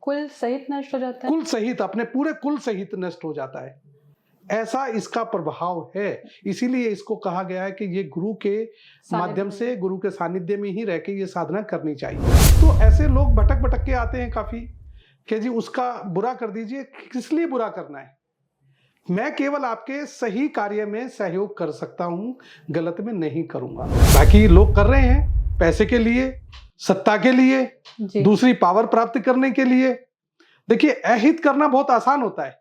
कुल सहित नष्ट हो जाता है? कुल सहित, अपने पूरे कुल सहित नष्ट हो जाता है। ऐसा इसका प्रभाव है। इसीलिए इसको कहा गया है कि ये गुरु के माध्यम से, गुरु के सानिध्य में ही रह के ये साधना करनी चाहिए। तो ऐसे लोग भटक भटक के आते हैं काफी कि जी उसका बुरा कर दीजिए। किस लिए बुरा करना है? मैं केवल आपके सही कार्य में सहयोग कर सकता हूं, गलत में नहीं करूंगा। बाकी लोग कर रहे हैं पैसे के लिए, सत्ता के लिए, दूसरी पावर प्राप्त करने के लिए। देखिए, अहित करना बहुत आसान होता है।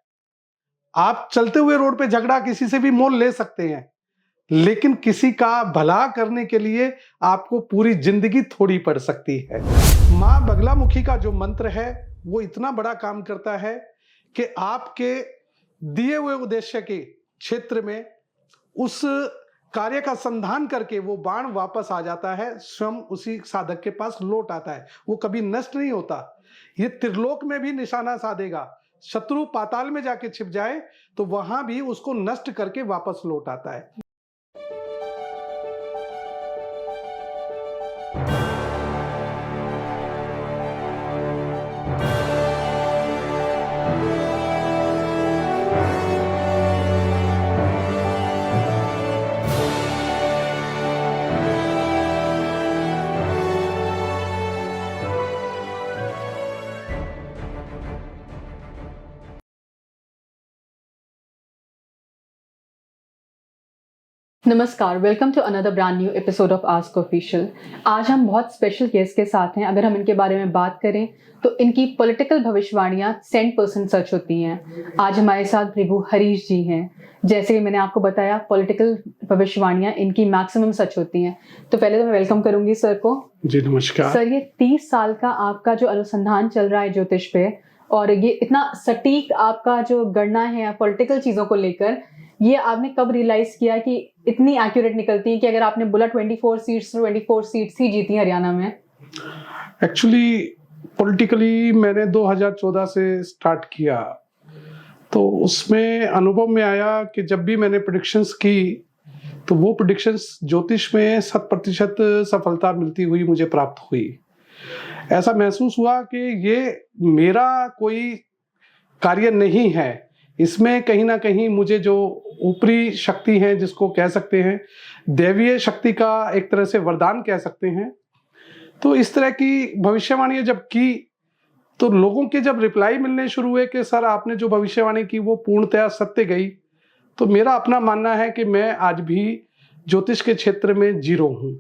आप चलते हुए रोड पे झगड़ा किसी से भी मोल ले सकते हैं, लेकिन किसी का भला करने के लिए आपको पूरी जिंदगी थोड़ी पड़ सकती है। मां बगलामुखी का जो मंत्र है वो इतना बड़ा काम करता है कि आपके दिए हुए उद्देश्य के क्षेत्र में उस कार्य का संधान करके वो बाण वापस आ जाता है, स्वयं उसी साधक के पास लौट आता है। वो कभी नष्ट नहीं होता। ये त्रिलोक में भी निशाना साधेगा। शत्रु पाताल में जाके छिप जाए तो वहां भी उसको नष्ट करके वापस लौट आता है। नमस्कार, welcome to another brand new episode of Ask Official. आज हम बहुत स्पेशल गेस्ट के साथ हैं। अगर हम इनके बारे में बात करें तो इनकी पॉलिटिकल भविष्यवाणियां 100% सच होती हैं। आज हमारे साथ प्रभु हरीश जी हैं। जैसे कि मैंने आपको बताया, पॉलिटिकल भविष्यवाणियां इनकी मैक्सिमम सच होती हैं। तो पहले तो मैं वेलकम करूंगी सर को। जी नमस्कार सर। ये 30 साल का आपका जो अनुसंधान चल रहा है ज्योतिष पे, और ये इतना सटीक आपका जो गणना है पॉलिटिकल चीजों को लेकर, ये आपने कब रियलाइज किया कि इतनी एक्यूरेट निकलती है कि अगर आपने बोला 24 सीट्स तो 24 सीट्स ही जीती हरियाणा में? एक्चुअली पॉलिटिकली मैंने 2014 से स्टार्ट किया, तो उसमें अनुभव में आया कि जब भी मैंने प्रेडिक्शंस की तो वो प्रेडिक्शंस ज्योतिष में 100% सफलता मिलती हुई मुझे प्राप्त हुई। ऐसा महसूस हुआ कि ये मेरा कोई कार्य नहीं है, इसमें कहीं ना कहीं मुझे जो ऊपरी शक्ति है, जिसको कह सकते हैं दैवीय शक्ति का एक तरह से वरदान कह सकते हैं। तो इस तरह की भविष्यवाणी जब की तो लोगों के जब रिप्लाई मिलने शुरू हुए कि सर आपने जो भविष्यवाणी की वो पूर्णतया सत्य गई, तो मेरा अपना मानना है कि मैं आज भी ज्योतिष के क्षेत्र में जीरो हूँ।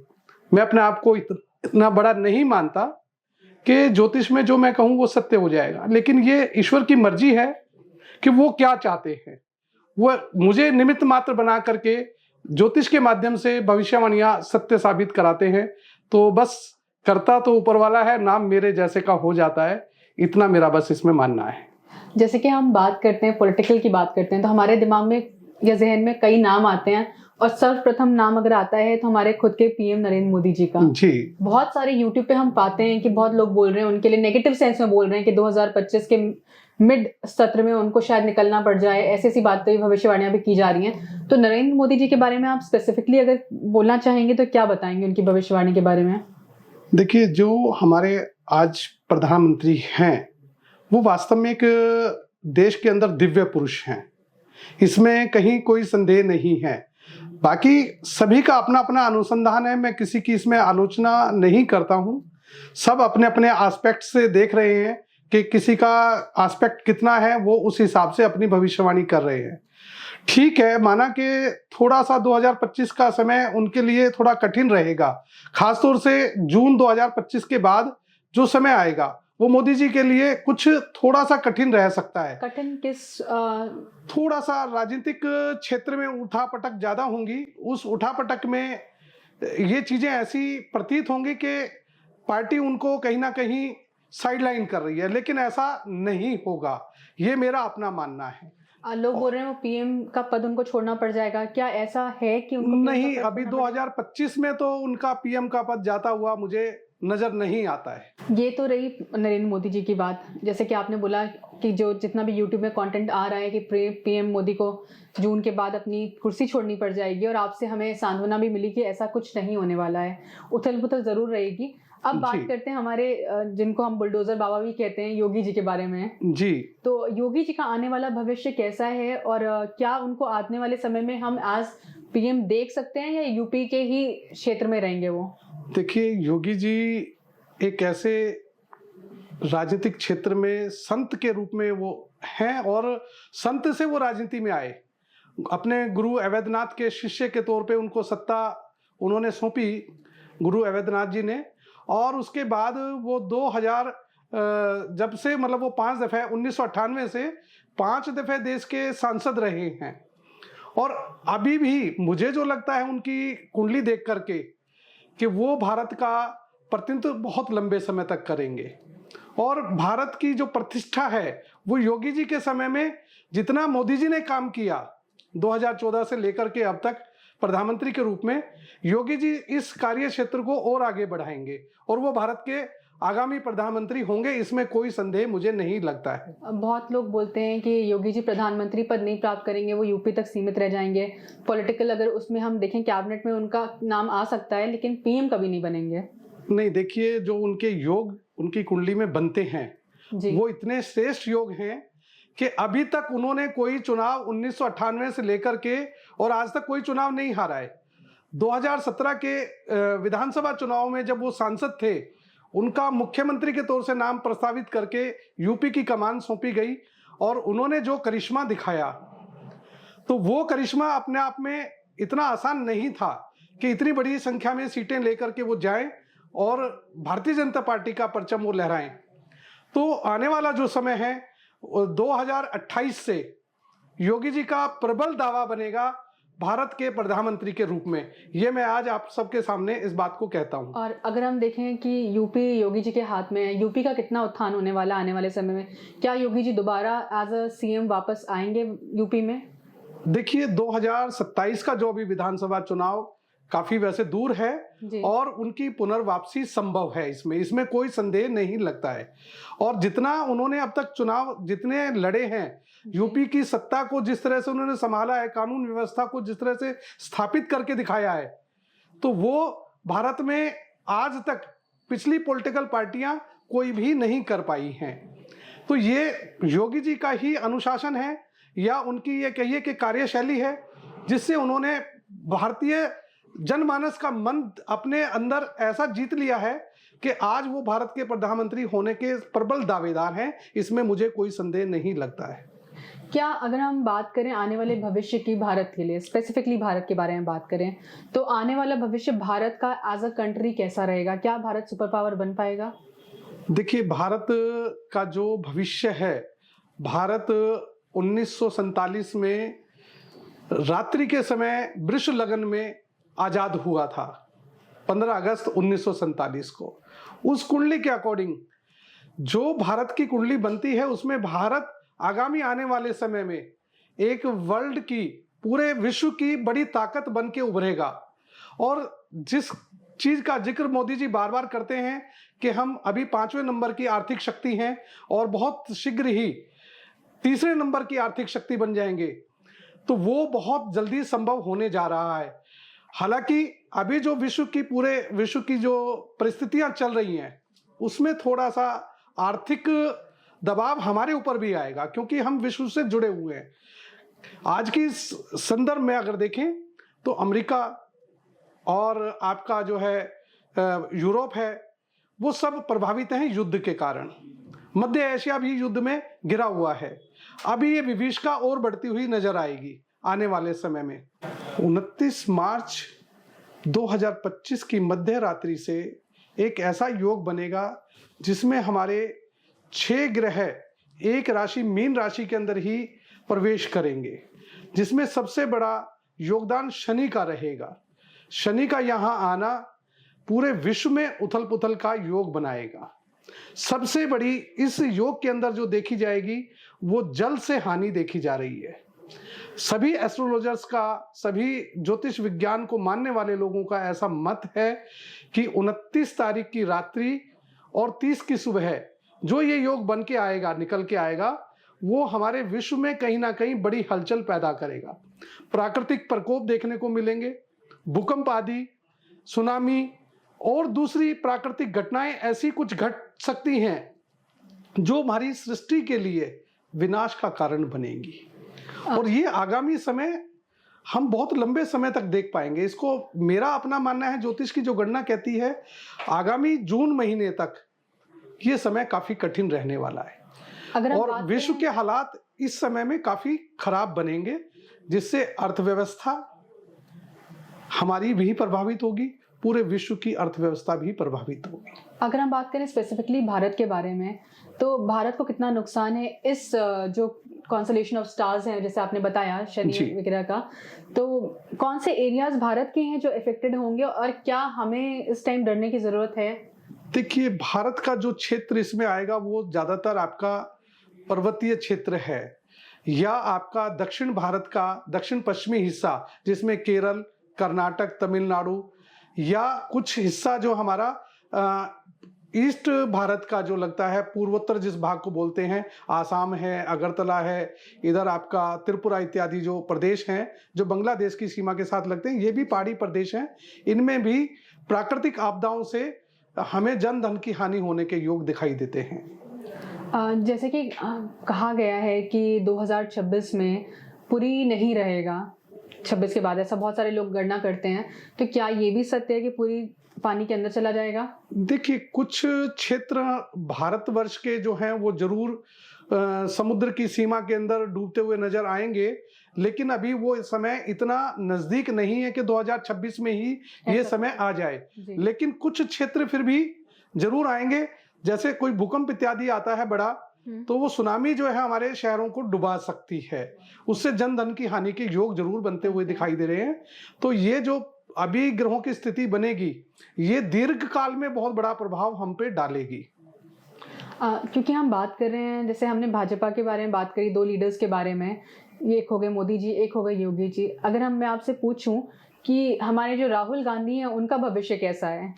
मैं अपने आप को इतना बड़ा नहीं मानता कि ज्योतिष में जो मैं कहूँ वो सत्य हो जाएगा, लेकिन ये ईश्वर की मर्जी है कि वो क्या चाहते हैं। वो मुझे निमित्त मात्र बना करके ज्योतिष के माध्यम से भविष्यवाणियां सत्य साबित कराते हैं। तो बस करता तो ऊपर वाला है, नाम मेरे जैसे का हो जाता है, इतना मेरा बस इसमें मानना है। जैसे कि हम बात करते हैं पॉलिटिकल की बात करते हैं तो हमारे दिमाग में या जहन में कई नाम आते हैं, और सर्वप्रथम नाम अगर आता है तो हमारे खुद के पीएम नरेंद्र मोदी जी का। जी। बहुत सारे यूट्यूब पे हम पाते हैं कि बहुत लोग बोल रहे हैं, उनके लिए नेगेटिव सेंस में बोल रहे हैं कि 2025 के मिड सत्र में उनको शायद निकलना पड़ जाए। ऐसी बातें, भविष्यवाणियां भी की जा रही हैं। तो नरेंद्र मोदी जी के बारे में आप स्पेसिफिकली अगर बोलना चाहेंगे तो क्या बताएंगे उनकी भविष्यवाणी के बारे में? देखिए, जो हमारे आज प्रधानमंत्री हैं वो वास्तव में एक देश के अंदर दिव्य पुरुष हैं, इसमें कहीं कोई संदेह नहीं है। बाकी सभी का अपना अपना अनुसंधान है, मैं किसी की इसमें आलोचना नहीं करता हूं। सब अपने अपने एस्पेक्ट से देख रहे हैं कि किसी का एस्पेक्ट कितना है, वो उस हिसाब से अपनी भविष्यवाणी कर रहे हैं। ठीक है, माना कि थोड़ा सा 2025 का समय उनके लिए थोड़ा कठिन रहेगा, खासतौर से जून 2025 के बाद जो समय आएगा वो मोदी जी के लिए कुछ थोड़ा सा कठिन रह सकता है। कठिन किस? थोड़ा सा राजनीतिक क्षेत्र में उठापटक ज्यादा होंगी। उस उठापटक में ये चीजें ऐसी प्रतीत होंगी कि पार्टी उनको कहीं ना कहीं साइडलाइन कर रही है, लेकिन ऐसा नहीं होगा, ये मेरा अपना मानना है। लोग बोल रहे हैं वो पीएम का पद उनको छोड़ना पड़ जाएगा, क्या ऐसा है कि उनको? नहीं, अभी 2025 में तो उनका पीएम का पद जाता हुआ मुझे नजर नहीं आता है। ये तो रही नरेंद्र मोदी जी की बात। जैसे कि आपने बोला कि जो जितना भी यूट्यूब में कंटेंट आ रहा है कि पीएम मोदी को जून के बाद अपनी कुर्सी छोड़नी पड़ जाएगी, और आपसे हमें सांत्वना भी मिली कि ऐसा कुछ नहीं होने वाला है। उथल पुथल जरूर रहेगी। अब बात जी करते हैं हमारे जिनको हम बुलडोजर बाबा भी कहते हैं, योगी जी के बारे में। जी। तो योगी जी का आने वाला भविष्य कैसा है, और क्या उनको आने वाले समय में हम एज पीएम देख सकते हैं, या यूपी के ही क्षेत्र में रहेंगे वो? देखिए, योगी जी एक ऐसे राजनीतिक क्षेत्र में संत के रूप में वो हैं, और संत से वो राजनीति में आए। अपने गुरु अवैधनाथ के शिष्य के तौर पे उनको सत्ता उन्होंने सौंपी, गुरु अवैधनाथ जी ने। और उसके बाद वो 2000 जब से मतलब वो 5 दफे 1998 से 5 दफे देश के सांसद रहे हैं। और अभी भी मुझे जो लगता है उनकी कुंडली देख करके कि वो भारत का प्रतिनिधित्व बहुत लंबे समय तक करेंगे। और भारत की जो प्रतिष्ठा है वो योगी जी के समय में जितना मोदी जी ने काम किया 2014 से लेकर के अब तक प्रधानमंत्री के रूप में, योगी जी इस कार्य क्षेत्र को और आगे बढ़ाएंगे और वो भारत के आगामी प्रधानमंत्री होंगे, इसमें कोई संदेह मुझे नहीं लगता है। बहुत लोग बोलते हैं कि योगी जी प्रधानमंत्री पद नहीं प्राप्त करेंगे, वो यूपी तक सीमित रह जाएंगे। पॉलिटिकल अगर उसमें हम देखें कैबिनेट में उनका नाम आ सकता है, लेकिन पीएम कभी नहीं बनेंगे। नहीं, देखिए, जो उनके योग उनकी कुंडली में बनते हैं वो इतने श्रेष्ठ योग हैं कि अभी तक उन्होंने कोई चुनाव 1998 से लेकर के और आज तक कोई चुनाव नहीं हारा है। 2017 के विधानसभा चुनाव में जब वो सांसद थे, उनका मुख्यमंत्री के तौर से नाम प्रस्तावित करके यूपी की कमान सौंपी गई और उन्होंने जो करिश्मा दिखाया, तो वो करिश्मा अपने आप में इतना आसान नहीं था कि इतनी बड़ी संख्या में सीटें लेकर के वो जाएं और भारतीय जनता पार्टी का परचम वो लहराएं। तो आने वाला जो समय है 2028 से योगी जी का प्रबल दावा बनेगा भारत के प्रधानमंत्री के रूप में। ये मैं आज आप सबके सामने इस बात को कहता हूं। और अगर हम देखें कि यूपी योगी जी के हाथ में है, यूपी का कितना उत्थान होने वाला आने वाले समय में? क्या योगी जी दोबारा एज अ सीएम वापस आएंगे यूपी में? देखिए, 2027 का जो भी विधानसभा चुनाव काफी वैसे दूर है और उनकी पुनर्वापसी संभव है, इसमें कोई संदेह नहीं लगता है। और जितना उन्होंने अब तक चुनाव जितने लड़े हैं, यूपी की सत्ता को जिस तरह से उन्होंने संभाला है, कानून व्यवस्था को जिस तरह से स्थापित करके दिखाया है, तो वो भारत में आज तक पिछली पॉलिटिकल पार्टियां कोई भी नहीं कर पाई हैं। तो ये योगी जी का ही अनुशासन है या उनकी ये कहिए कि कार्यशैली है, जिससे उन्होंने भारतीय जनमानस का मन अपने अंदर ऐसा जीत लिया है कि आज वो भारत के प्रधानमंत्री होने के प्रबल दावेदार हैं। इसमें मुझे कोई संदेह नहीं लगता है। क्या अगर हम बात करें आने वाले भविष्य की, भारत के लिए स्पेसिफिकली भारत के बारे में बात करें, तो आने वाला भविष्य भारत का एज अ कंट्री कैसा रहेगा? क्या भारत सुपर पावर बन पाएगा? देखिए, भारत का जो भविष्य है, भारत 1947 में रात्रि के समय वृष लगन में आजाद हुआ था, 15 अगस्त 1947 को। उस कुंडली के अकॉर्डिंग जो भारत की कुंडली बनती है, उसमें भारत आगामी आने वाले समय में एक वर्ल्ड की, पूरे विश्व की बड़ी ताकत बन के उभरेगा। और जिस चीज का जिक्र मोदी जी बार बार करते हैं कि हम अभी 5वें नंबर की आर्थिक शक्ति हैं और बहुत शीघ्र ही 3रे नंबर की आर्थिक शक्ति बन जाएंगे, तो वो बहुत जल्दी संभव होने जा रहा है। हालांकि अभी जो पूरे विश्व की जो परिस्थितियां चल रही हैं, उसमें थोड़ा सा आर्थिक दबाव हमारे ऊपर भी आएगा, क्योंकि हम विश्व से जुड़े हुए हैं। आज की संदर्भ में अगर देखें तो अमेरिका और आपका जो है यूरोप है, वो सब प्रभावित हैं युद्ध के कारण। मध्य एशिया भी युद्ध में घिरा हुआ है। अभी ये विभीषिका और बढ़ती हुई नजर आएगी आने वाले समय में। 29 मार्च 2025 की मध्य रात्रि से एक ऐसा योग बनेगा जिसमें हमारे 6 ग्रह एक राशि मीन राशि के अंदर ही प्रवेश करेंगे, जिसमें सबसे बड़ा योगदान शनि का रहेगा। शनि का यहाँ आना पूरे विश्व में उथल पुथल का योग बनाएगा। सबसे बड़ी इस योग के अंदर जो देखी जाएगी वो जल से हानि देखी जा रही है। सभी एस्ट्रोलॉजर्स का, सभी ज्योतिष विज्ञान को मानने वाले लोगों का ऐसा मत है कि 29 तारीख की रात्रि और 30 की सुबह जो ये योग बन के आएगा, निकल के आएगा, वो हमारे विश्व में कहीं ना कहीं बड़ी हलचल पैदा करेगा। प्राकृतिक प्रकोप देखने को मिलेंगे, भूकंप आदि, सुनामी, और दूसरी प्राकृतिक घटनाएं ऐसी कुछ घट सकती हैं जो हमारी सृष्टि के लिए विनाश का कारण बनेंगी। और ये आगामी समय हम बहुत लंबे समय तक देख पाएंगे इसको। मेरा अपना मानना है, ज्योतिष की जो गणना कहती है आगामी जून महीने तक ये समय काफी कठिन रहने वाला है और विश्व के हालात इस समय में काफी खराब बनेंगे, जिससे अर्थव्यवस्था हमारी भी प्रभावित होगी, पूरे विश्व की अर्थव्यवस्था भी प्रभावित होगी। अगर हम बात करें स्पेसिफिकली भारत के बारे में, तो भारत को कितना नुकसान है इस जो कॉन्सलेशन ऑफ स्टार्स हैं, जैसे आपने बताया शनि वगैरह का, तो कौन से एरियाज भारत के हैं जो इफेक्टेड होंगे और क्या हमें इस टाइम डरने की जरूरत है? देखिए, भारत का जो क्षेत्र इसमें आएगा वो ज्यादातर आपका पर्वतीय क्षेत्र है या आपका दक्षिण भारत का दक्षिण पश्चिमी हिस्सा, जिसमें केरल, कर्नाटक, तमिलनाडु या कुछ हिस्सा जो हमारा ईस्ट भारत का जो लगता है, पूर्वोत्तर जिस भाग को बोलते हैं, आसाम है, अगरतला है, इधर आपका त्रिपुरा इत्यादि जो प्रदेश हैं जो बांग्लादेश की सीमा के साथ लगते हैं, ये भी पहाड़ी प्रदेश हैं। इनमें भी प्राकृतिक आपदाओं से हमें जन धन की हानि होने के योग दिखाई देते हैं। जैसे कि कहा गया है कि 2026 में पूरी नहीं रहेगा, 26 के बाद, ऐसा बहुत सारे लोग गणना करते हैं, तो क्या ये भी सत्य है कि पूरी पानी के अंदर चला जाएगा? देखिए, कुछ क्षेत्र भारतवर्ष के जो हैं वो जरूर समुद्र की सीमा के अंदर डूबते हुए नजर आएंगे, लेकिन अभी वो समय इतना नजदीक नहीं है कि 2026 में ही ये समय आ जाए। लेकिन कुछ क्षेत्र फिर भी जरूर आएंगे, जैसे कोई भूकंप इत्यादि आता है बड़ा, तो वो सुनामी जो है हमारे शहरों को डुबा सकती है, उससे जन धन की हानि के योग जरूर बनते हुए दिखाई दे रहे हैं। तो ये जो अभी ग्रहों की स्थिति बनेगी, ये दीर्घ काल में बहुत बड़ा प्रभाव हम पे डालेगी। क्योंकि हम बात कर रहे हैं, जैसे हमने भाजपा के बारे में बात करी, 2 लीडर्स के बारे में, एक हो गए मोदी जी, एक हो गए योगी जी। अगर मैं आपसे पूछूं कि हमारे जो राहुल गांधी हैं उनका भविष्य कैसा है,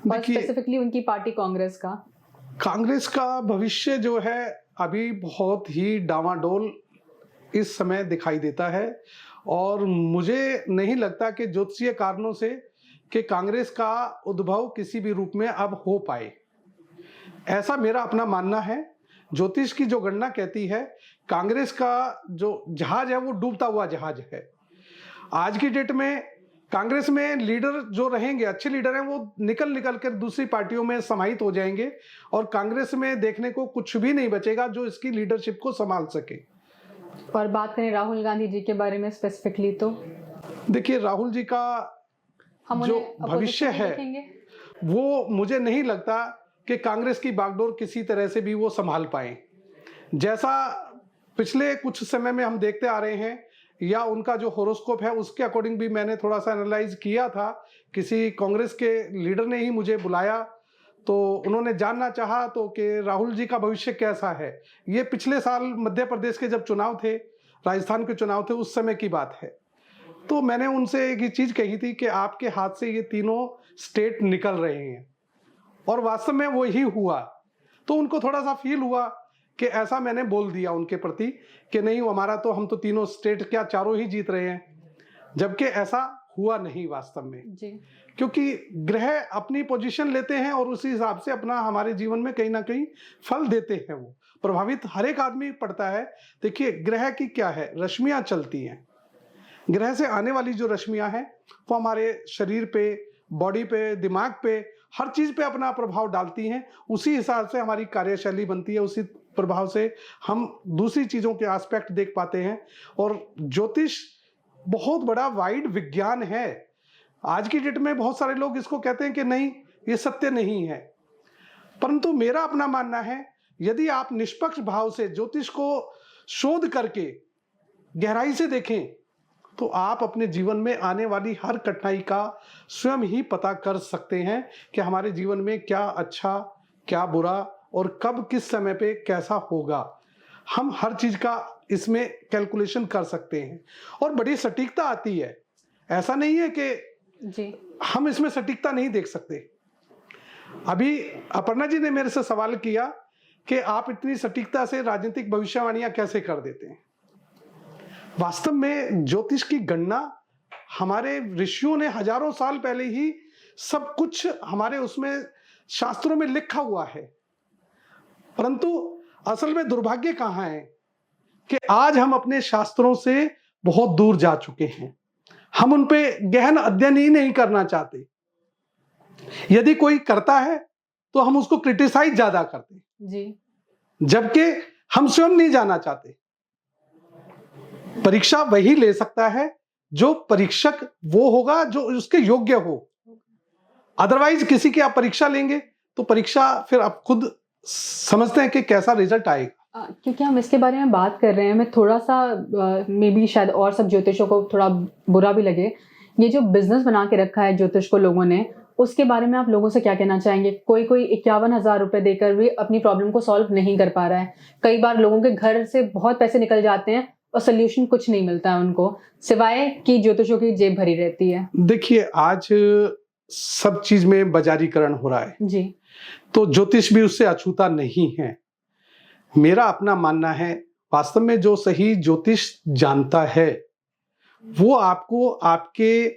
और स्पेसिफिकली उनकी पार्टी कांग्रेस का भविष्य जो है अभी बहुत ही डामाडोल इस समय दिखाई देता है। और मुझे नहीं लगता कि ज्योतिषीय कारणों से कि कांग्रेस का उद्भव किसी भी रूप में अब हो पाए, ऐसा मेरा अपना मानना है। ज्योतिष की जो गणना कहती है कांग्रेस का जो जहाज है वो डूबता हुआ जहाज है। आज की डेट में कांग्रेस में लीडर जो रहेंगे, अच्छे लीडर हैं, वो निकल कर दूसरी पार्टियों में समाहित हो जाएंगे और कांग्रेस में देखने को कुछ भी नहीं बचेगा जो इसकी लीडरशिप को संभाल सके। और बात करें राहुल गांधी जी के बारे में स्पेसिफिकली, तो देखिए, राहुल जी का जो भविष्य है वो मुझे नहीं लगता कि कांग्रेस की बागडोर किसी तरह से भी वो संभाल पाए। जैसा पिछले कुछ समय में हम देखते आ रहे हैं, या उनका जो होरोस्कोप है उसके अकॉर्डिंग भी मैंने थोड़ा सा एनालाइज किया था, किसी कांग्रेस के लीडर ने ही मुझे बुलाया, तो उन्होंने जानना चाहा तो कि राहुल जी का भविष्य कैसा है। ये पिछले साल मध्य प्रदेश के जब चुनाव थे, राजस्थान के चुनाव थे, उस समय की बात है। तो मैंने उनसे एक ही चीज कही थी कि आपके हाथ से ये तीनों स्टेट निकल रहे हैं, और वास्तव में वो ही हुआ। तो उनको थोड़ा सा फील हुआ कि ऐसा मैंने बोल दिया उनके प्रति कि नहीं, हमारा तो, हम तो तीनों स्टेट क्या चारों ही जीत रहे हैं, जबकि ऐसा हुआ नहीं वास्तव में जी। क्योंकि ग्रह अपनी पोजीशन लेते हैं और उसी हिसाब से अपना हमारे जीवन में कहीं ना कहीं फल देते हैं। वो प्रभावित हर एक आदमी पड़ता है। देखिए, ग्रह की क्या है, रश्मियां चलती हैं। ग्रह से आने वाली जो रश्मियां हैं वो हमारे शरीर पे, बॉडी पे, दिमाग पे, हर चीज पे अपना प्रभाव डालती हैं। उसी हिसाब से हमारी कार्यशैली बनती है, उसी प्रभाव से हम दूसरी चीजों के एस्पेक्ट देख पाते हैं। और ज्योतिष बहुत बड़ा वाइड विज्ञान है। आज की डेट में बहुत सारे लोग इसको कहते हैं कि नहीं, ये सत्य नहीं है, परंतु मेरा अपना मानना है, यदि आप निष्पक्ष भाव से ज्योतिष को शोध करके गहराई से देखें तो आप अपने जीवन में आने वाली हर कठिनाई का स्वयं ही पता कर सकते हैं कि हमारे जीवन में क्या अच्छा, क्या बुरा और कब किस समय पे कैसा होगा। हम हर चीज का इसमें कैलकुलेशन कर सकते हैं और बड़ी सटीकता आती है। ऐसा नहीं है कि जी हम इसमें सटीकता नहीं देख सकते। अभी अपर्णा जी ने मेरे से सवाल किया कि आप इतनी सटीकता से राजनीतिक भविष्यवाणियां कैसे कर देते हैं। वास्तव में ज्योतिष की गणना हमारे ऋषियों ने हजारों साल पहले ही सब कुछ हमारे उसमें शास्त्रों में लिखा हुआ है। परंतु असल में दुर्भाग्य कहाँ है कि आज हम अपने शास्त्रों से बहुत दूर जा चुके हैं। हम उन पे गहन अध्ययन ही नहीं करना चाहते। यदि कोई करता है तो हम उसको क्रिटिसाइज ज्यादा करते जी। जबकि हम स्वयं नहीं जाना चाहते। परीक्षा वही ले सकता है जो परीक्षक वो होगा जो उसके योग्य हो। अदरवाइज किसी की आप परीक्षा लेंगे तो परीक्षा फिर आप खुद समझते हैं कि कैसा रिजल्ट आएगा। क्योंकि हम इसके बारे में बात कर रहे हैं, मैं थोड़ा सा मे बी शायद और सब ज्योतिषों को थोड़ा बुरा भी लगे, ये जो बिजनेस बना के रखा है ज्योतिष को लोगों ने, उसके बारे में आप लोगों से क्या कहना चाहेंगे? कोई 51,000 रुपए देकर भी अपनी प्रॉब्लम को सॉल्व नहीं कर पा रहा है। कई बार लोगों के घर से बहुत पैसे निकल जाते हैं और सोल्यूशन कुछ नहीं मिलता है उनको, सिवाय कि ज्योतिषों की जेब भरी रहती है। देखिए, आज सब चीज में बाजारीकरण हो रहा है जी। तो ज्योतिष भी उससे अछूता नहीं है। मेरा अपना मानना है, वास्तव में जो सही ज्योतिष जानता है वो आपको आपके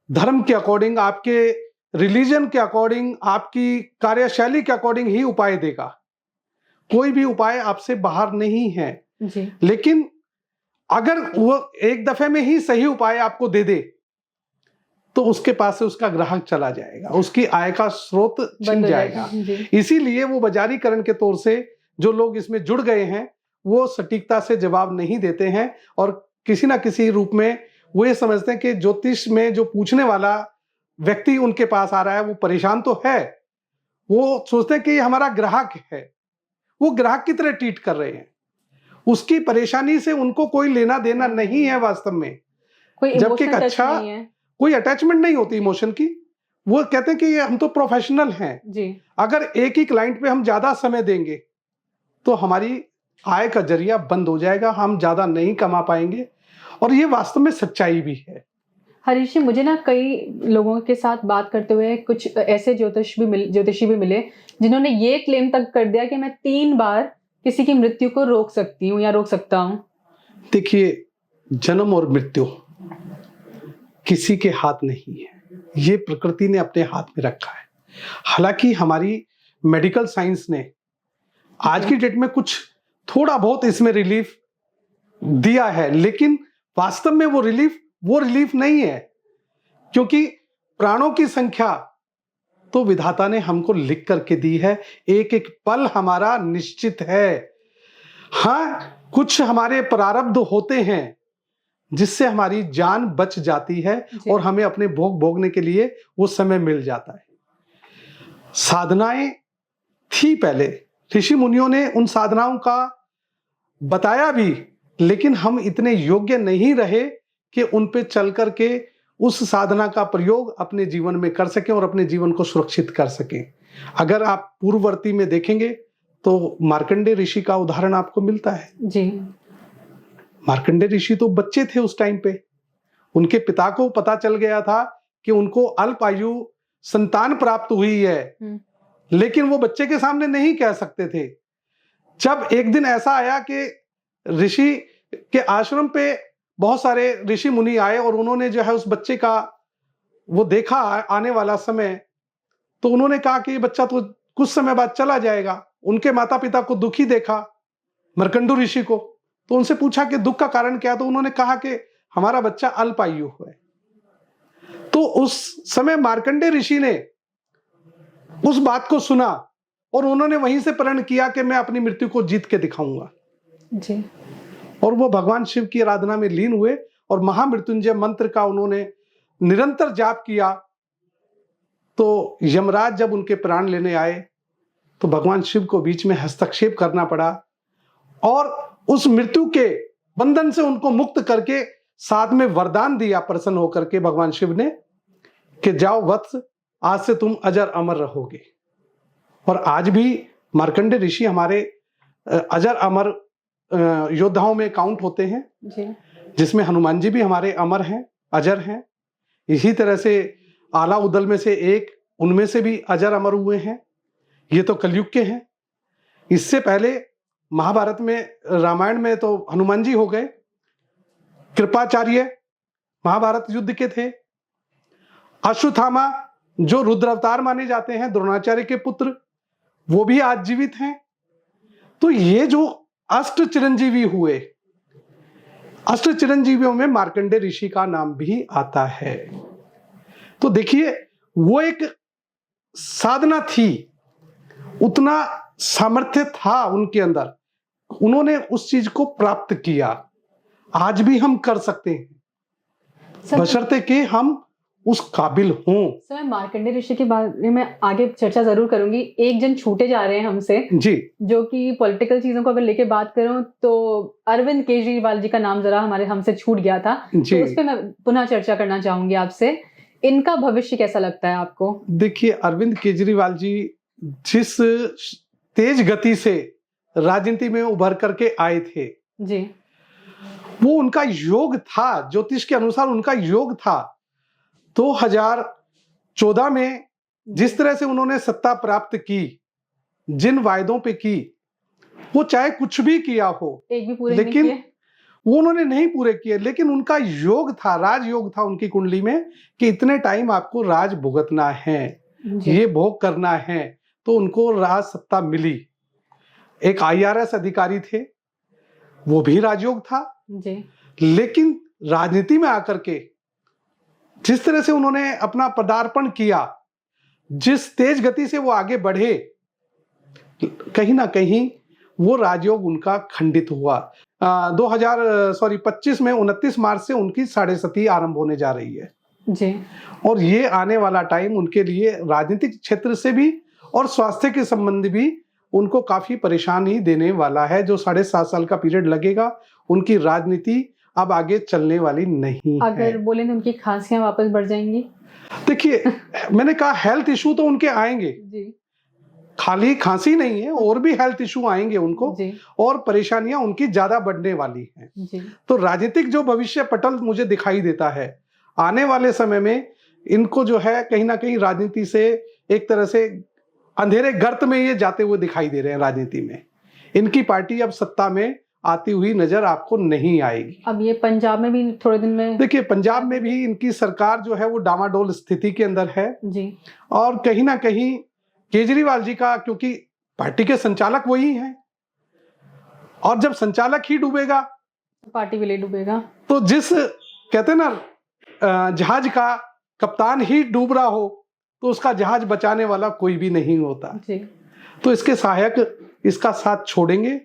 धर्म के अकॉर्डिंग, आपके रिलीजन के अकॉर्डिंग, आपकी कार्यशैली के अकॉर्डिंग ही उपाय देगा। कोई भी उपाय आपसे बाहर नहीं है जी। लेकिन अगर वो एक दफे में ही सही उपाय आपको दे दे तो उसके पास से उसका ग्राहक चला जाएगा, उसकी आय का स्रोत छिन जाएगा। इसीलिए वो बाजारीकरण के तौर से जो लोग इसमें जुड़ गए हैं वो सटीकता से जवाब नहीं देते हैं और किसी ना किसी रूप में वो ये समझते हैं कि ज्योतिष में जो पूछने वाला व्यक्ति उनके पास आ रहा है वो परेशान तो है, वो सोचते हैं कि ये हमारा ग्राहक है, वो ग्राहक की तरह ट्रीट कर रहे हैं। उसकी परेशानी से उनको कोई लेना देना नहीं है वास्तव में। जबकि एक अच्छा कोई अटैचमेंट नहीं होती इमोशन की। वो कहते हैं कि ये हम तो प्रोफेशनल हैं जी। अगर एक ही क्लाइंट पे हम ज्यादा समय देंगे तो हमारी आय का जरिया बंद हो जाएगा, हम ज्यादा नहीं कमा पाएंगे। और ये वास्तव में सच्चाई भी है। हरीश जी, मुझे ना कई लोगों के साथ बात करते हुए कुछ ऐसे ज्योतिषी भी मिले जिन्होंने ये क्लेम तक कर दिया कि मैं 3 बार किसी की मृत्यु को रोक सकती हूँ या रोक सकता हूँ। देखिए, जन्म और मृत्यु किसी के हाथ नहीं है, ये प्रकृति ने अपने हाथ में रखा है। हालांकि हमारी मेडिकल साइंस ने आज की डेट में कुछ थोड़ा बहुत इसमें रिलीफ दिया है, लेकिन वास्तव में वो रिलीफ नहीं है, क्योंकि प्राणों की संख्या तो विधाता ने हमको लिख करके दी है। एक एक पल हमारा निश्चित है। हाँ, कुछ हमारे प्रारब्ध होते हैं जिससे हमारी जान बच जाती है और हमें अपने भोग भोगने के लिए वो समय मिल जाता है। साधनाएं थी पहले, ऋषि मुनियों ने उन साधनाओं का बताया भी, लेकिन हम इतने योग्य नहीं रहे कि उन पे चल करके उस साधना का प्रयोग अपने जीवन में कर सकें और अपने जीवन को सुरक्षित कर सकें। अगर आप पूर्ववर्ती में देखेंगे तो मार्कंडेय ऋषि का उदाहरण आपको मिलता है जी। मार्कंडेय ऋषि तो बच्चे थे उस टाइम पे, उनके पिता को पता चल गया था कि उनको अल्प आयु संतान प्राप्त हुई है, लेकिन वो बच्चे के सामने नहीं कह सकते थे। जब एक दिन ऐसा आया कि ऋषि के आश्रम पे बहुत सारे ऋषि मुनि आए और उन्होंने जो है उस बच्चे का वो देखा आने वाला समय, तो उन्होंने कहा कि ये बच्चा तो कुछ समय बाद चला जाएगा। उनके माता पिता को दुखी देखा मार्कंडेय ऋषि को, तो उनसे पूछा कि दुख का कारण क्या है, तो उन्होंने कहा कि हमारा बच्चा अल्पायु है। तो उस समय मार्कंडेय ऋषि ने उस बात को सुना और उन्होंने वहीं से प्रण किया कि मैं अपनी मृत्यु को जीत के दिखाऊंगा जी। और वो भगवान शिव की आराधना में लीन हुए और महामृत्युंजय मंत्र का उन्होंने निरंतर जाप किया। तो यमराज जब उनके प्राण लेने आए तो भगवान शिव को बीच में हस्तक्षेप करना पड़ा और उस मृत्यु के बंधन से उनको मुक्त करके साथ में वरदान दिया प्रसन्न होकर के भगवान शिव ने कि जाओ वत्स, आज से तुम अजर अमर रहोगे। और आज भी मार्कंडेय ऋषि हमारे अजर अमर योद्धाओं में काउंट होते हैं जी। जिसमें हनुमान जी भी हमारे अमर हैं, अजर हैं। इसी तरह से आला उदल में से एक, उनमें से भी अजर अमर हुए हैं। ये तो कलयुग के हैं। इससे पहले महाभारत में, रामायण में तो हनुमान जी हो गए। कृपाचार्य महाभारत युद्ध के थे। अश्वत्थामा जो रुद्र अवतार माने जाते हैं, द्रोणाचार्य के पुत्र, वो भी आज जीवित हैं। तो ये जो अष्ट चिरंजीवी हुए, अष्ट चिरंजीवियों में मार्कंडेय ऋषि का नाम भी आता है। तो देखिए, वो एक साधना थी, उतना सामर्थ्य था उनके अंदर, उन्होंने उस चीज को प्राप्त किया। आज भी हम कर सकते हैं, बशर्ते कि हम उस काबिल हों। सर, मैं मार्कंडेय ऋषि के बारे में आगे चर्चा जरूर करूंगी। एक जन छूटे जा रहे हैं हमसे जी, जो कि पॉलिटिकल चीजों को अगर लेके बात करूं तो अरविंद केजरीवाल जी का नाम जरा हमसे छूट गया था, तो उस पर मैं पुनः चर्चा करना चाहूंगी आपसे। इनका भविष्य कैसा लगता है आपको? देखिए, अरविंद केजरीवाल जी जिस तेज गति से राजनीति में उभर करके आए थे जी, वो उनका योग था, ज्योतिष के अनुसार उनका योग था। 2014 में जिस तरह से उन्होंने सत्ता प्राप्त की, जिन वायदों पे की, वो चाहे कुछ भी किया हो, एक भी पूरे लेकिन नहीं किए। वो उन्होंने नहीं पूरे किए, लेकिन उनका योग था, राजयोग था उनकी कुंडली में कि इतने टाइम आपको राज भुगतना है, ये भोग करना है। तो उनको राज सत्ता मिली। एक IRS अधिकारी थे, वो भी राजयोग था जी। लेकिन राजनीति में आकर के जिस तरह से उन्होंने अपना पदार्पण किया, जिस तेज गति से वो आगे बढ़े, कहीं ना कहीं वो राजयोग उनका खंडित हुआ। 25 में 29 मार्च से उनकी साढ़े सती आरंभ होने जा रही है जी। और ये आने वाला टाइम उनके लिए राजनीतिक क्षेत्र से भी और स्वास्थ्य के संबंध भी उनको काफी परेशानी देने वाला है। जो 7.5 साल का पीरियड लगेगा, उनकी राजनीति अब आगे चलने वाली नहीं है। अगर बोले तो उनकी खांसियां वापस बढ़ जाएंगी। देखिए, मैंने कहा हेल्थ इशू तो उनके आएंगे जी। खाली खांसी नहीं है, और भी हेल्थ इशू आएंगे उनको जी। और परेशानियां उनकी ज्यादा बढ़ने वाली हैं। जी। तो राजनीतिक जो भविष्य पटल मुझे दिखाई देता है, आने वाले समय में इनको जो है कहीं ना कहीं राजनीति से एक तरह से अंधेरे गर्त में ये जाते हुए दिखाई दे रहे हैं। राजनीति में इनकी पार्टी अब सत्ता में आती हुई नजर आपको नहीं आएगी। अब ये पंजाब में भी थोड़े दिन में, देखिए, पंजाब में भी इनकी सरकार जो है वो डामाडोल स्थिति के अंदर है जी। और कहीं ना कहीं केजरीवाल जी का, क्योंकि पार्टी के संचालक वही हैं, और जब संचालक ही डूबेगा पार्टी भी ले डूबेगा। तो जिस कहते हैं ना जहाज का कप्तान ही डूब रहा हो तो उसका जहाज बचाने वाला कोई भी नहीं होता जी। तो इसके सहायक इसका साथ छोड़ेंगे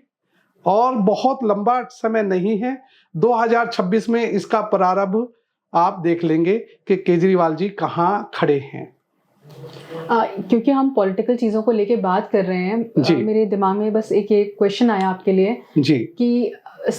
और बहुत लंबा समय नहीं है, 2026 में इसका प्रारंभ आप देख लेंगे कि केजरीवाल जी कहाँ खड़े हैं। क्योंकि हम पॉलिटिकल चीजों को लेके बात कर रहे हैं, मेरे दिमाग में बस एक क्वेश्चन आया आपके लिए जी कि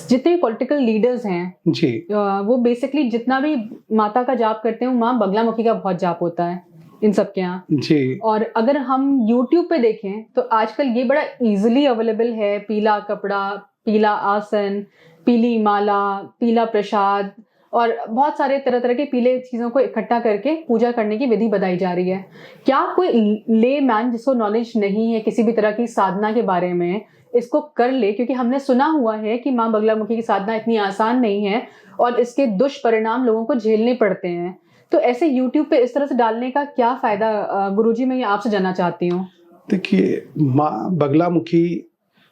जितने पॉलिटिकल लीडर्स हैं जी, वो बेसिकली जितना भी माता का जाप करते हैं, माँ बगलामुखी का बहुत जाप होता है इन सब के यहाँ जी। और अगर हम YouTube पे देखें तो आजकल ये बड़ा इजीली अवेलेबल है। पीला कपड़ा, पीला आसन, पीली माला, पीला प्रसाद और बहुत सारे तरह तरह के पीले चीजों को इकट्ठा करके पूजा करने की विधि बताई जा रही है। क्या कोई ले मैन जिसको नॉलेज नहीं है किसी भी तरह की साधना के बारे में इसको कर ले? क्योंकि हमने सुना हुआ है कि माँ बगलामुखी की साधना इतनी आसान नहीं है और इसके दुष्परिणाम लोगों को झेलने पड़ते हैं। तो ऐसे YouTube पे इस तरह से डालने का क्या फायदा? गुरुजी, मैं ये आपसे जानना चाहती हूँ। देखिए, माँ बगलामुखी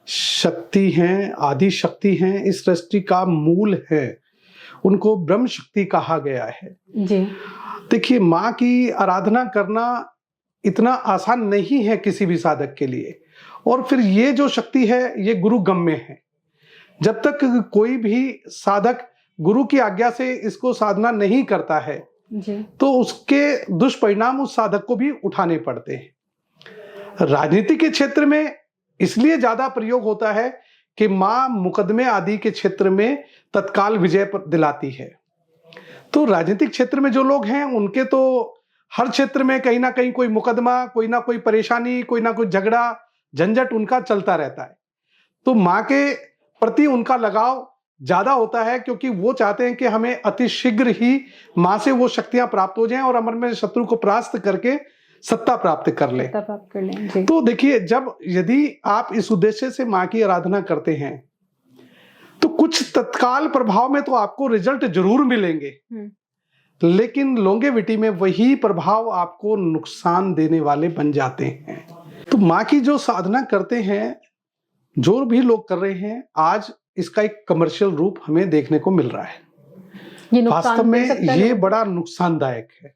शक्ति हैं, आदि शक्ति हैं, इस सृष्टि का मूल है, उनको ब्रह्म शक्ति कहा गया है जी। देखिए, माँ की आराधना करना इतना आसान नहीं है किसी भी साधक के लिए, और फिर ये जो शक्ति है ये गुरु गम्य है। जब तक कोई भी साधक गुरु की आज्ञा से इसको साधना नहीं करता है जी। तो उसके दुष्परिणाम उस साधक को भी उठाने पड़ते हैं। राजनीति के क्षेत्र में इसलिए ज्यादा प्रयोग होता है कि माँ मुकदमे आदि के क्षेत्र में तत्काल विजय दिलाती है। तो राजनीतिक क्षेत्र में जो लोग हैं उनके तो हर क्षेत्र में कहीं ना कहीं कोई मुकदमा, कोई ना कोई परेशानी, कोई ना कोई झगड़ा झंझट उनका चलता रहता है। तो माँ के प्रति उनका लगाव ज्यादा होता है क्योंकि वो चाहते हैं कि हमें अति शीघ्र ही माँ से वो शक्तियां प्राप्त हो जाएं और अमर में शत्रु को परास्त करके सत्ता प्राप्त कर लें। तो देखिए, जब यदि आप इस उद्देश्य से माँ की आराधना करते हैं तो कुछ तत्काल प्रभाव में तो आपको रिजल्ट जरूर मिलेंगे, लेकिन लॉन्गेविटी में वही प्रभाव आपको नुकसान देने वाले बन जाते हैं। तो माँ की जो साधना करते हैं, जो भी लोग कर रहे हैं, आज इसका एक कमर्शियल रूप हमें देखने को मिल रहा है। ये वास्तव नुकसान दे में सकता है ये लोगों को? बड़ा नुकसानदायक है।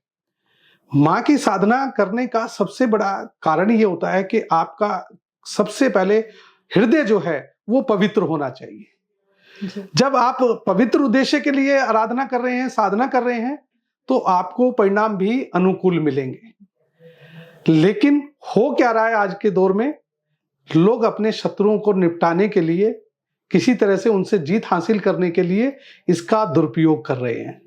माँ की साधना करने का सबसे बड़ा कारण ये होता है कि आपका सबसे पहले हृदय जो है वो पवित्र होना चाहिए। जी। जब आप पवित्र उद्देश्य के लिए आराधना कर रहे हैं, साधना कर रहे हैं, तो आपको परिणाम भी अनुकूल मिलेंगे। लेकिन हो क्या रहा है आज के दौर में, लोग अपने शत्रुओं को निपटाने के लिए, किसी तरह से उनसे जीत हासिल करने के लिए इसका दुरुपयोग कर रहे हैं।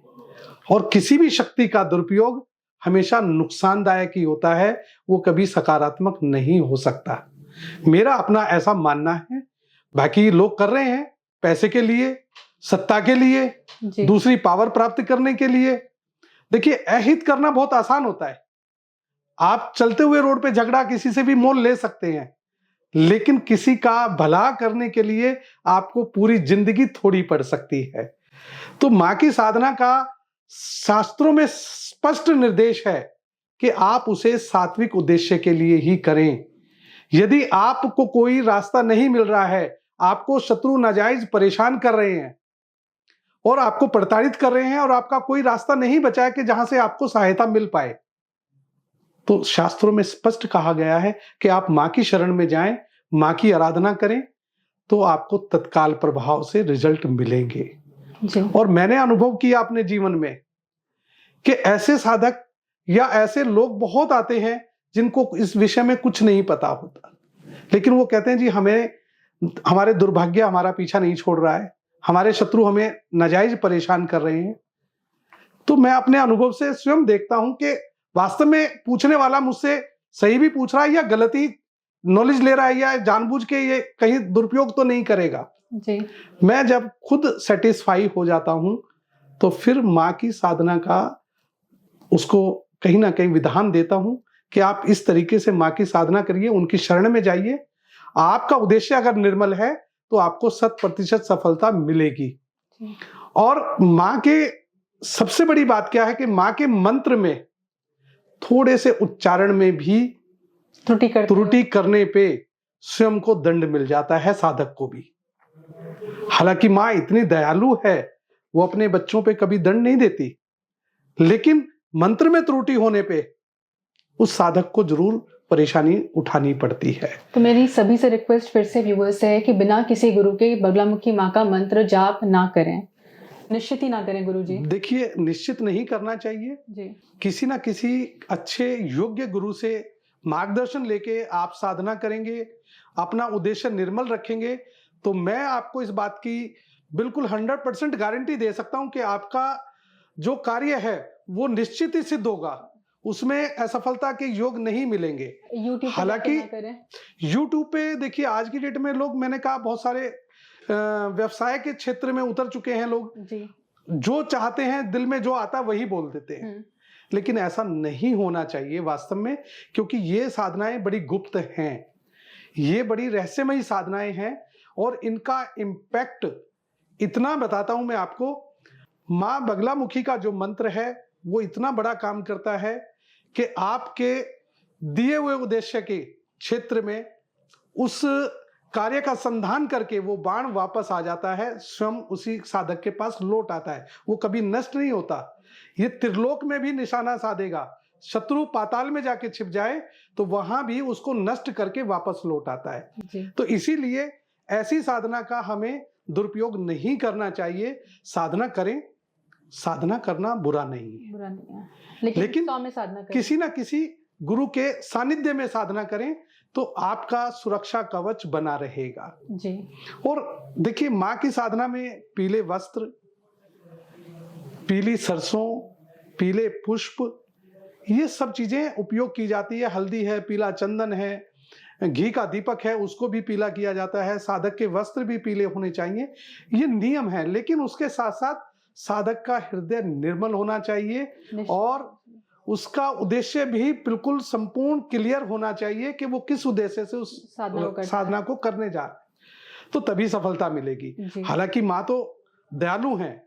और किसी भी शक्ति का दुरुपयोग हमेशा नुकसानदायक ही होता है, वो कभी सकारात्मक नहीं हो सकता। मेरा अपना ऐसा मानना है। बाकी लोग कर रहे हैं पैसे के लिए, सत्ता के लिए, जी। दूसरी पावर प्राप्त करने के लिए। देखिए, अहित करना बहुत आसान होता है। आप चलते हुए रोड पे झगड़ा किसी से भी मोल ले सकते हैं, लेकिन किसी का भला करने के लिए आपको पूरी जिंदगी थोड़ी पड़ सकती है। तो माँ की साधना का शास्त्रों में स्पष्ट निर्देश है कि आप उसे सात्विक उद्देश्य के लिए ही करें। यदि आपको कोई रास्ता नहीं मिल रहा है, आपको शत्रु नाजायज परेशान कर रहे हैं और आपको प्रताड़ित कर रहे हैं और आपका कोई रास्ता नहीं बचा है कि जहां से आपको सहायता मिल पाए, तो शास्त्रों में स्पष्ट कहा गया है कि आप माँ की शरण में जाएं, माँ की आराधना करें, तो आपको तत्काल प्रभाव से रिजल्ट मिलेंगे। जी। और मैंने अनुभव किया अपने जीवन में कि ऐसे साधक या ऐसे लोग बहुत आते हैं जिनको इस विषय में कुछ नहीं पता होता, लेकिन वो कहते हैं जी हमारे दुर्भाग्य हमारा पीछा नहीं छोड़ रहा है, हमारे शत्रु हमें नाजायज परेशान कर रहे हैं। तो मैं अपने अनुभव से स्वयं देखता हूं कि वास्तव में पूछने वाला मुझसे सही भी पूछ रहा है या गलती नॉलेज ले रहा है या जानबूझ के ये कहीं दुरुपयोग तो नहीं करेगा। जी। मैं जब खुद सेटिस्फाई हो जाता हूं, तो फिर माँ की साधना का उसको कहीं ना कहीं विधान देता हूं कि आप इस तरीके से माँ की साधना करिए, उनकी शरण में जाइए। आपका उद्देश्य अगर निर्मल है तो आपको 100% सफलता मिलेगी। और माँ के सबसे बड़ी बात क्या है कि माँ के मंत्र में थोड़े से उच्चारण में भी त्रुटि करने पे स्वयं को दंड मिल जाता है, साधक को भी। हालांकि माँ इतनी दयालु है, वो अपने बच्चों पे कभी दंड नहीं देती, लेकिन मंत्र में त्रुटि होने पे उस साधक को जरूर परेशानी उठानी पड़ती है। तो मेरी सभी से रिक्वेस्ट फिर से व्यूअर्स है कि बिना किसी गुरु के बगलामुखी माँ का मंत्र जाप ना करें, निश्चित ही ना करें गुरुजी। देखिए, निश्चित नहीं करना चाहिए जी। किसी ना किसी अच्छे योग्य गुरु से मार्गदर्शन लेके आप साधना करेंगे, अपना उद्देश्य निर्मल रखेंगे, तो मैं आपको इस बात की बिल्कुल 100% गारंटी दे सकता हूं कि आपका जो कार्य है वो निश्चित ही सिद्ध होगा, उसमें असफलता के योग नहीं मिलेंगे। हालांकि यूट्यूब पे देखिए, आज की डेट में लोग, मैंने कहा, बहुत सारे व्यवसाय के क्षेत्र में उतर चुके हैं लोग जी। जो चाहते हैं, दिल में जो आता है वही बोल देते हैं, लेकिन ऐसा नहीं होना चाहिए वास्तव में, क्योंकि ये साधनाएं बड़ी गुप्त हैं, ये बड़ी रहस्यमयी साधनाएं हैं और इनका इम्पैक्ट इतना बताता हूं मैं आपको। माँ बगलामुखी का जो मंत्र है वो इतना बड़ा काम करता है कि आपके दिए हुए उद्देश्य के क्षेत्र में उस कार्य का संधान करके वो बाण वापस आ जाता है, स्वयं उसी साधक के पास लौट आता है, वो कभी नष्ट नहीं होता। ये त्रिलोक में भी निशाना साधेगा, शत्रु पाताल में जाके छिप जाए तो वहां भी उसको नष्ट करके वापस लौट आता है जी। तो इसीलिए ऐसी साधना का हमें दुरुपयोग नहीं करना चाहिए। साधना करें, साधना करना बुरा नहीं है, लेकिन में साधना करें। किसी ना किसी गुरु के सानिध्य में साधना करें तो आपका सुरक्षा कवच बना रहेगा जी। और देखिए, माँ की साधना में पीले वस्त्र, पीली सरसों, पीले पुष्प, ये सब चीजें उपयोग की जाती है। हल्दी है, पीला चंदन है, घी का दीपक है, उसको भी पीला किया जाता है। साधक के वस्त्र भी पीले होने चाहिए, ये नियम है। लेकिन उसके साथ साथ साधक का हृदय निर्मल होना चाहिए और उसका उद्देश्य भी बिल्कुल संपूर्ण क्लियर होना चाहिए कि वो किस उद्देश्य से उस साधना को करने जा रहा है, तो तभी सफलता मिलेगी। हालांकि माँ तो दयालु हैं,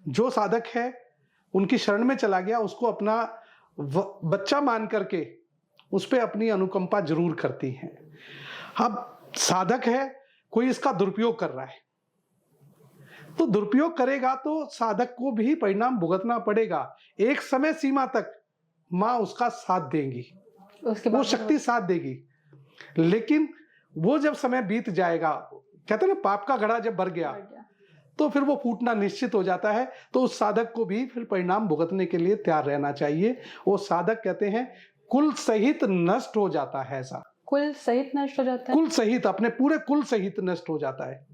जो साधक है उनकी शरण में चला गया, उसको अपना बच्चा मान करके उस पर अपनी अनुकंपा जरूर करती हैं। अब साधक है, कोई इसका दुरुपयोग कर रहा है, तो दुरुपयोग करेगा तो साधक को भी परिणाम भुगतना पड़ेगा। एक समय सीमा तक माँ उसका साथ देंगी, उसके वो बाद शक्ति साथ देगी, लेकिन वो जब समय बीत जाएगा, कहते हैं ना पाप का घड़ा जब भर गया तो फिर वो फूटना निश्चित हो जाता है। तो उस साधक को भी फिर परिणाम भुगतने के लिए तैयार रहना चाहिए। वो साधक कहते हैं कुल सहित नष्ट हो जाता है। ऐसा कुल सहित नष्ट हो जाता है, कुल सहित, अपने पूरे कुल सहित नष्ट हो जाता है,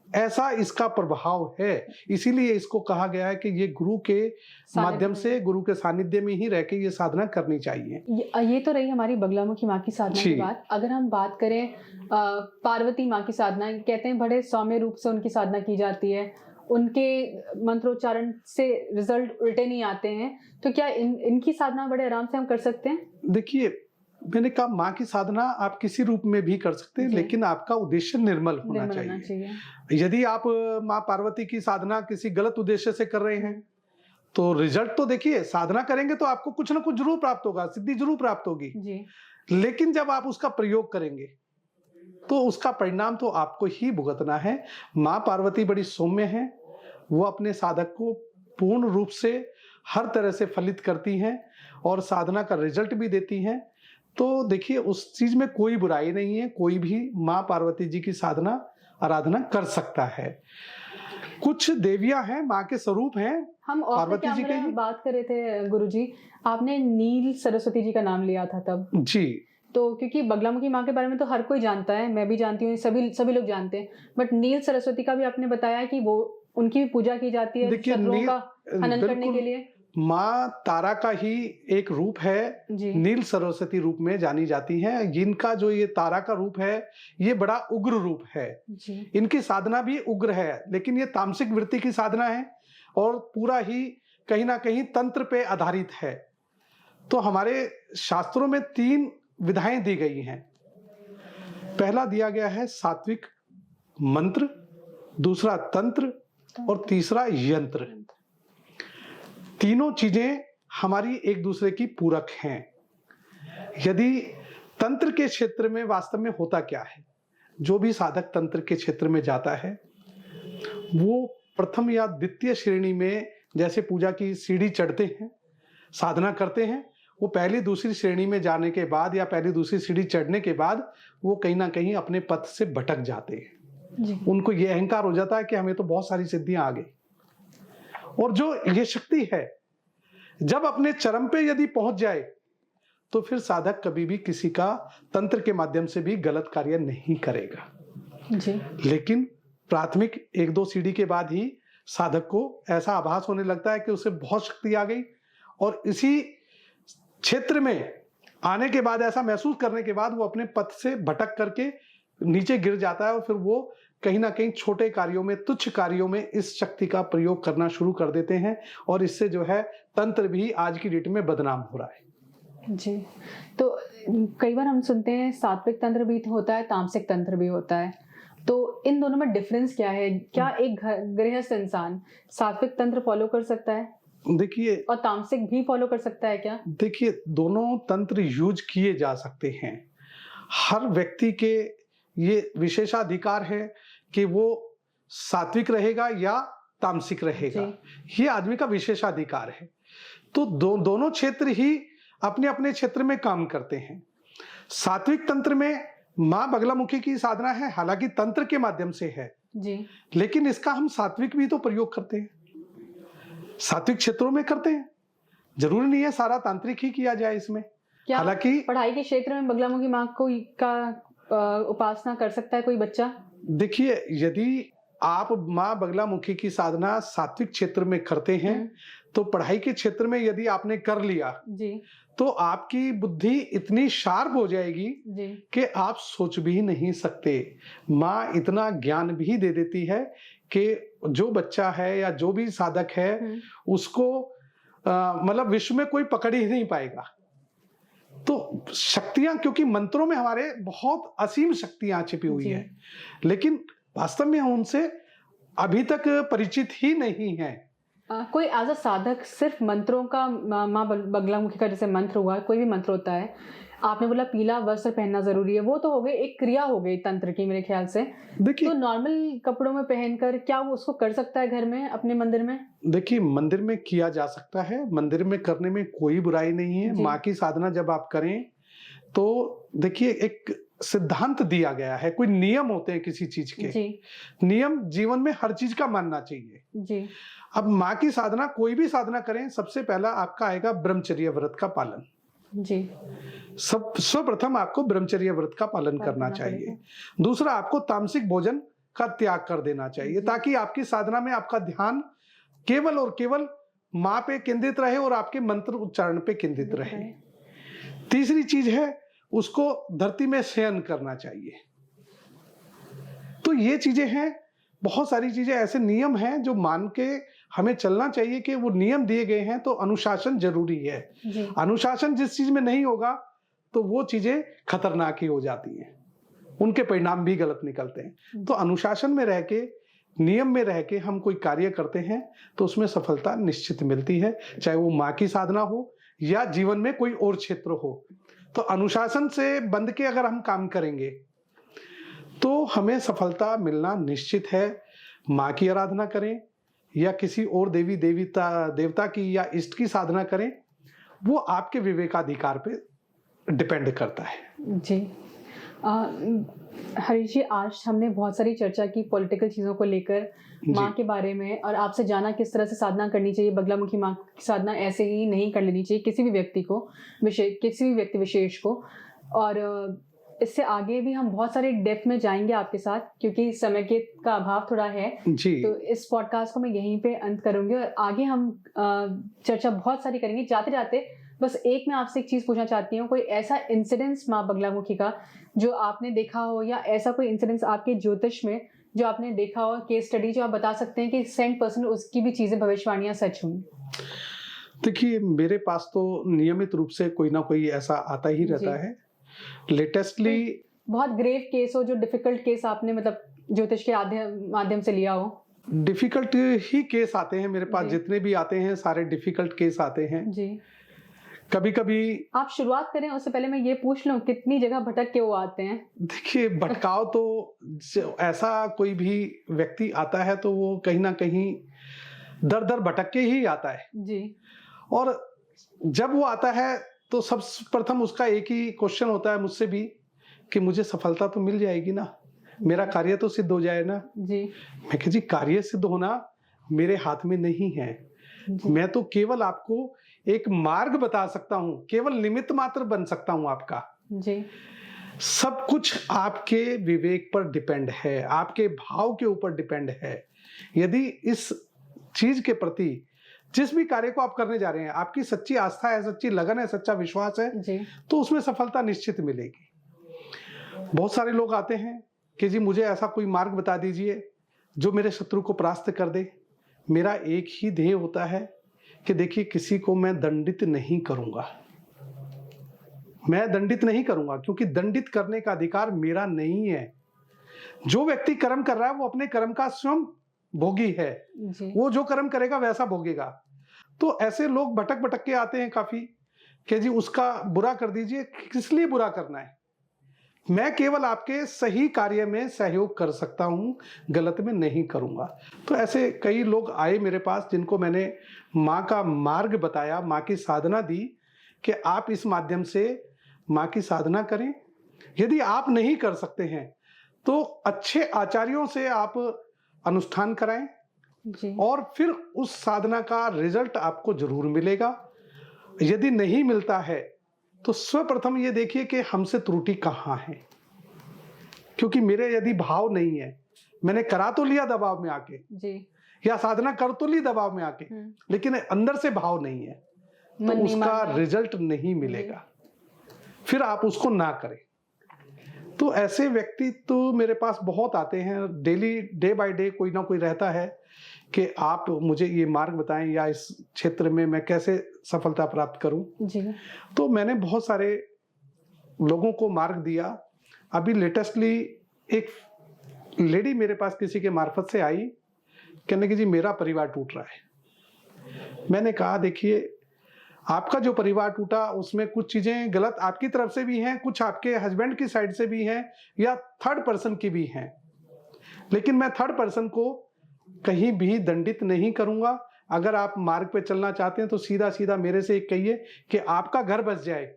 ऐसा इसका प्रभाव है। इसीलिए इसको कहा गया है कि ये गुरु के माध्यम से, गुरु के सानिध्य में ही रह के ये साधना करनी चाहिए। ये तो रही हमारी बगलामुखी माँ की साधना की बात। अगर हम बात करें पार्वती माँ की साधना, कहते हैं बड़े सौम्य रूप से उनकी साधना की जाती है, उनके मंत्रोच्चारण से रिजल्ट उल्टे नहीं आते हैं, तो क्या इनकी साधना बड़े आराम से हम कर सकते हैं? देखिए, मैंने कहा माँ की साधना आप किसी रूप में भी कर सकते हैं, लेकिन आपका उद्देश्य निर्मल होना चाहिए। यदि आप माँ पार्वती की साधना किसी गलत उद्देश्य से कर रहे हैं तो रिजल्ट तो देखिए, साधना करेंगे तो आपको कुछ ना कुछ जरूर प्राप्त होगा, सिद्धि जरूर प्राप्त होगी जी। लेकिन जब आप उसका प्रयोग करेंगे तो उसका परिणाम तो आपको ही भुगतना है। माँ पार्वती बड़ी सौम्य है, वो अपने साधक को पूर्ण रूप से हर तरह से फलित करती हैं और साधना का रिजल्ट भी देती हैं। तो देखिए, उस चीज में कोई बुराई नहीं है, कोई भी माँ पार्वती जी की साधना आराधना कर सकता है। कुछ देवियां हैं, माँ के स्वरूप हैं, हम पार्वती जी की बात कर रहे थे गुरुजी, आपने नील सरस्वती जी का नाम लिया था तब जी। तो क्योंकि बगलामुखी माँ के बारे में तो हर कोई जानता है, मैं भी जानती हूँ, सभी लोग जानते हैं, बट नील सरस्वती का भी आपने बताया कि वो उनकी भी पूजा की जाती है शत्रुओं का हनन करने के लिए। माँ तारा का ही एक रूप है, नील सरस्वती रूप में जानी जाती हैं। जिनका जो ये तारा का रूप है, ये बड़ा उग्र रूप है जी। इनकी साधना भी उग्र है, लेकिन ये तामसिक वृत्ति की साधना है और पूरा ही कहीं ना कहीं तंत्र पे आधारित है। तो हमारे शास्त्रों में 3 विधाएं दी गई हैं। पहला दिया गया है सात्विक मंत्र, दूसरा तंत्र और तीसरा यंत्र। तीनों चीजें हमारी एक दूसरे की पूरक हैं। यदि तंत्र के क्षेत्र में वास्तव में होता क्या है, जो भी साधक तंत्र के क्षेत्र में जाता है वो प्रथम या द्वितीय श्रेणी में जैसे पूजा की सीढ़ी चढ़ते हैं, साधना करते हैं, वो पहली दूसरी श्रेणी में जाने के बाद या पहली दूसरी सीढ़ी चढ़ने के बाद वो कहीं ना कहीं अपने पथ से भटक जाते हैं। उनको ये अहंकार हो जाता है कि हमें तो बहुत सारी सिद्धियां आ गई। और जो ये शक्ति है जब अपने चरम पे यदि पहुंच जाए तो फिर साधक कभी भी किसी का तंत्र के माध्यम से भी गलत कार्य नहीं करेगा जी। लेकिन प्राथमिक 1-2 सीढ़ी के बाद ही साधक को ऐसा आभास होने लगता है कि उसे बहुत शक्ति आ गई, और इसी क्षेत्र में आने के बाद ऐसा महसूस करने के बाद वो अपने पथ से भटक करके नीचे गिर जाता है और फिर वो कहीं ना कहीं छोटे कार्यों में, तुच्छ कार्यों में इस शक्ति का प्रयोग करना शुरू कर देते हैं, और इससे जो है तंत्र भी आज की डेट में बदनाम हो रहा है जी। तो कई बार हम सुनते हैं सात्विक तंत्र भी होता है, तामसिक तंत्र भी होता है, तो इन दोनों में डिफरेंस क्या है? क्या एक गृहस्थ इंसान सात्विक तंत्र फॉलो कर सकता है? देखिए, और तामसिक भी फॉलो कर सकता है क्या? देखिए, दोनों तंत्र यूज किए जा सकते हैं। हर व्यक्ति के ये विशेषाधिकार है कि वो सात्विक रहेगा या तामसिक रहेगा, ये आदमी का विशेषाधिकार है। तो दोनों क्षेत्र ही अपने अपने क्षेत्र में काम करते हैं। सात्विक तंत्र में माँ बगलामुखी की साधना है, हालांकि तंत्र के माध्यम से है जी, लेकिन इसका हम सात्विक भी तो प्रयोग करते हैं, सात्विक क्षेत्रों में करते हैं। जरूरी नहीं है सारा तांत्रिक ही किया जाए इसमें। हालांकि पढ़ाई के क्षेत्र में बगलामुखी माँ को का उपासना कर सकता है कोई बच्चा? देखिए, यदि आप माँ बगलामुखी की साधना सात्विक क्षेत्र में करते हैं तो पढ़ाई के क्षेत्र में यदि आपने कर लिया जी, तो आपकी बुद्धि इतनी शार्प हो जाएगी कि आप सोच भी नहीं सकते। माँ इतना ज्ञान भी दे देती है कि जो बच्चा है या जो भी साधक है उसको मतलब विश्व में कोई पकड़ ही नहीं पाएगा। तो शक्तियां, क्योंकि मंत्रों में हमारे बहुत असीम शक्तियां छिपी हुई हैं, लेकिन वास्तव में हम उनसे अभी तक परिचित ही नहीं हैं। कोई एज अ साधक सिर्फ मंत्रों का माँ बगलामुखी का जैसे मंत्र हुआ, कोई भी मंत्र होता है, आपने बोला पीला वस्त्र पहनना जरूरी है, वो तो हो गई एक क्रिया हो गई तंत्र की मेरे ख्याल से। देखिए तो नॉर्मल कपड़ों में पहनकर क्या वो उसको कर सकता है घर में अपने मंदिर में? देखिए मंदिर में किया जा सकता है, मंदिर में करने में कोई बुराई नहीं है। जी। माँ की साधना जब आप करें तो देखिए एक सिद्धांत दिया गया है, कोई नियम होते हैं किसी चीज के। जी नियम जीवन में हर चीज का मानना चाहिए। जी अब माँ की साधना कोई भी साधना करें, सबसे पहला आपका आएगा ब्रह्मचर्य व्रत का पालन। जी सब सर्वप्रथम आपको ब्रह्मचर्य व्रत का पालन करना चाहिए। दूसरा आपको तामसिक भोजन का त्याग कर देना चाहिए, ताकि आपकी साधना में आपका ध्यान केवल और केवल माँ पे केंद्रित रहे और आपके मंत्र उच्चारण पे केंद्रित रहे। तीसरी चीज है उसको धरती में शयन करना चाहिए। तो ये चीजें हैं, बहुत सारी चीजें ऐसे नियम हैं जो मान के हमें चलना चाहिए कि वो नियम दिए गए हैं, तो अनुशासन जरूरी है। अनुशासन जिस चीज में नहीं होगा तो वो चीजें खतरनाक ही हो जाती हैं, उनके परिणाम भी गलत निकलते हैं। तो अनुशासन में रह के, नियम में रह के हम कोई कार्य करते हैं तो उसमें सफलता निश्चित मिलती है, चाहे वो माँ की साधना हो या जीवन में कोई और क्षेत्र हो। तो अनुशासन से बंध के अगर हम काम करेंगे तो हमें सफलता मिलना निश्चित है। माँ की आराधना करें या किसी और देवता की या इष्ट की साधना करें, वो आपके विवेकाधिकार पे डिपेंड करता है। जी हरीश जी, आज हमने बहुत सारी चर्चा की पॉलिटिकल चीज़ों को लेकर, माँ के बारे में, और आपसे जाना किस तरह से साधना करनी चाहिए। बगलामुखी माँ की साधना ऐसे ही नहीं कर लेनी चाहिए किसी भी व्यक्ति को, किसी भी व्यक्ति विशेष को। और इससे आगे भी हम बहुत सारे डेप्थ में जाएंगे आपके साथ, क्योंकि समय का अभाव थोड़ा है जी। तो इस पॉडकास्ट को मैं यहीं पे अंत करूंगी और आगे हम चर्चा बहुत सारी करेंगे। जाते जाते बस मैं आपसे एक चीज पूछना चाहती हूँ, कोई ऐसा इंसिडेंस माँ बगलामुखी का जो आपने देखा हो, या ऐसा कोई इंसिडेंस आपके ज्योतिष में जो आपने देखा हो, केस स्टडी जो आप बता सकते हैं कि 100% उसकी भी चीजें भविष्यवाणियां सच हुई? देखिए मेरे पास तो नियमित रूप से कोई ना कोई ऐसा आता ही रहता है। लेटेस्टली बहुत ग्रेव केस हो, जो डिफिकल्ट केस आपने मतलब ज्योतिष के माध्यम से लिया हो? डिफिकल्ट ही केस आते हैं मेरे पास, जितने भी आते हैं सारे डिफिकल्ट केस आते हैं जी। कभी कभी आप शुरुआत करें उससे पहले मैं ये पूछ लूं, कितनी जगह भटक के वो आते हैं? देखिए भटकाव तो ऐसा कोई भी व्यक्ति आता है तो वो कहीं ना कहीं दर दर भटक के ही आता है जी। और जब वो आता है तो सर्वप्रथम उसका एक ही क्वेश्चन होता है मुझसे भी कि मुझे सफलता तो मिल जाएगी ना, मेरा कार्य तो सिद्ध हो जाए ना जी। मैं कह जी कार्य सिद्ध होना मेरे हाथ में नहीं है, मैं तो केवल आपको एक मार्ग बता सकता हूं, केवल निमित्त मात्र बन सकता हूं आपका जी। सब कुछ आपके विवेक पर डिपेंड है, आपके भाव के ऊपर डिपेंड है। यदि इस चीज के प्रति, जिस भी कार्य को आप करने जा रहे हैं, आपकी सच्ची आस्था है, सच्ची लगन है, सच्चा विश्वास है जी। तो उसमें सफलता निश्चित मिलेगी। बहुत सारे लोग आते हैं कि जी मुझे ऐसा कोई मार्ग बता दीजिए जो मेरे शत्रु को परास्त कर दे। मेरा एक ही ध्येय होता है कि देखिए किसी को मैं दंडित नहीं करूंगा, मैं दंडित नहीं करूंगा, क्योंकि दंडित करने का अधिकार मेरा नहीं है। जो व्यक्ति कर्म कर रहा है वो अपने कर्म का स्वयं भोगी है जी। वो जो कर्म करेगा वैसा भोगेगा। तो ऐसे लोग भटक भटक के आते हैं काफी कि जी उसका बुरा कर दीजिए, किस लिए बुरा करना है, मैं केवल आपके सही कार्य में सहयोग कर सकता हूं, गलत में नहीं करूंगा। तो ऐसे कई लोग आए मेरे पास जिनको मैंने माँ का मार्ग बताया, माँ की साधना दी कि आप इस माध्यम से माँ की साधना करें। यदि आप नहीं कर सकते हैं तो अच्छे आचार्यों से आप अनुष्ठान कराएं जी। और फिर उस साधना का रिजल्ट आपको जरूर मिलेगा। यदि नहीं मिलता है तो सर्वप्रथम ये देखिए कि हमसे त्रुटि कहाँ है, क्योंकि मेरे यदि भाव नहीं है, मैंने करा तो लिया दबाव में आके जी। या साधना कर तो ली दबाव में आके, लेकिन अंदर से भाव नहीं है तो उसका रिजल्ट नहीं मिलेगा, फिर आप उसको ना करें। तो ऐसे व्यक्ति तो मेरे पास बहुत आते हैं, डेली डे बाय डे कोई ना कोई रहता है कि आप मुझे ये मार्ग बताएं या इस क्षेत्र में मैं कैसे सफलता प्राप्त करूं। जी। तो मैंने बहुत सारे लोगों को मार्ग दिया। अभी लेटेस्टली एक लेडी मेरे पास किसी के मार्फत से आई, कहने की जी मेरा परिवार टूट रहा है, मैंने कहा देखिए, आपका जो परिवार टूटा उसमें कुछ चीजें गलत आपकी तरफ से भी हैं, कुछ आपके हस्बैंड की साइड से भी हैं, या थर्ड पर्सन की भी हैं, लेकिन मैं थर्ड पर्सन को कहीं भी दंडित नहीं करूंगा। अगर आप मार्ग पे चलना चाहते हैं तो सीधा सीधा मेरे से एक कहिए कि आपका घर बस जाए,